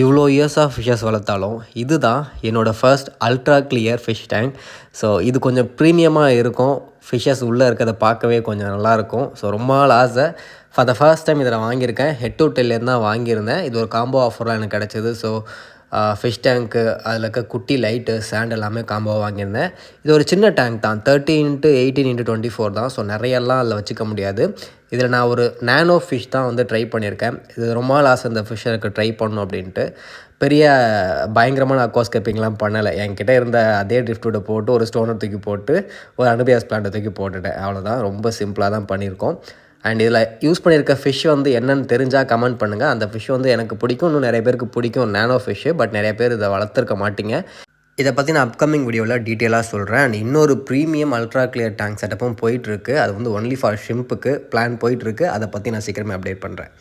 இவ்வளோ years of fishes வளர்த்தாலும் இதுதான் என்னோடய first ultra clear fish tank. So இது கொஞ்சம் ப்ரீமியமாக இருக்கும். ஃபிஷ்ஷஸ் உள்ளே இருக்கிறத பார்க்கவே கொஞ்சம் நல்லாயிருக்கும். ஸோ ரொம்ப நாள் ஆசை. ஃபார் த ஃபர்ஸ்ட் டைம் இதை நான் வாங்கியிருக்கேன். ஹெட் டு டெல்லேருந்து தான் வாங்கியிருந்தேன். இது ஒரு காம்போ ஆஃபர்லாம் எனக்கு கிடச்சிது. ஸோ ஃபிஷ் டேங்க்கு அதில் இருக்க குட்டி லைட்டு சாண்ட் எல்லாமே காம்போவாக வாங்கியிருந்தேன். இது ஒரு சின்ன டேங்க் தான், 30x18x24 தான். ஸோ நிறையெல்லாம் அதில் வச்சுக்க முடியாது. இதில் நான் ஒரு நேனோ ஃபிஷ் தான் வந்து ட்ரை பண்ணியிருக்கேன். இது ரொம்ப நாள் ஆசை இந்த ஃபிஷ்ஷை எனக்கு ட்ரை பண்ணணும் அப்படின்ட்டு. பெரிய பயங்கரமான அக்வாஸ்கேப்பிங்லாம் பண்ணலை. என்கிட்ட இருந்த அதே ட்ரிஃப்ட் போட்டு ஒரு ஸ்டோனை தூக்கி போட்டு ஒரு அனுபியாஸ் பிளான்ட்டை தூக்கி போட்டுட்டேன். அவ்வளோதான், ரொம்ப சிம்பிளாக தான் பண்ணியிருக்கோம். அண்ட் இதில் யூஸ் பண்ணியிருக்க ஃபிஷ் வந்து என்னென்னு தெரிஞ்சால் கமெண்ட் பண்ணுங்கள். அந்த ஃபிஷ் வந்து எனக்கு பிடிக்கும், இன்னும் நிறைய பேருக்கு பிடிக்கும் நேனோ ஃபிஷ்ஷு. பட் நிறைய பேர் இதை வளர்த்துருக்க மாட்டிங்க. இதை பற்றி நான் அப்கமிங் வீடியோவில் டீட்டெயிலாக சொல்கிறேன். அண்ட் இன்னொரு ப்ரீமியம் அல்ட்ரா கிளியர் டேங்க் செட்டப்பும் போயிட்டுருக்கு. அது வந்து ஒன்லி ஃபார் ஷிம்புக்கு பிளான் போயிட்டுருக்கு. அதை பற்றி நான் சீக்கிரமே அப்டேட் பண்ணுறேன்.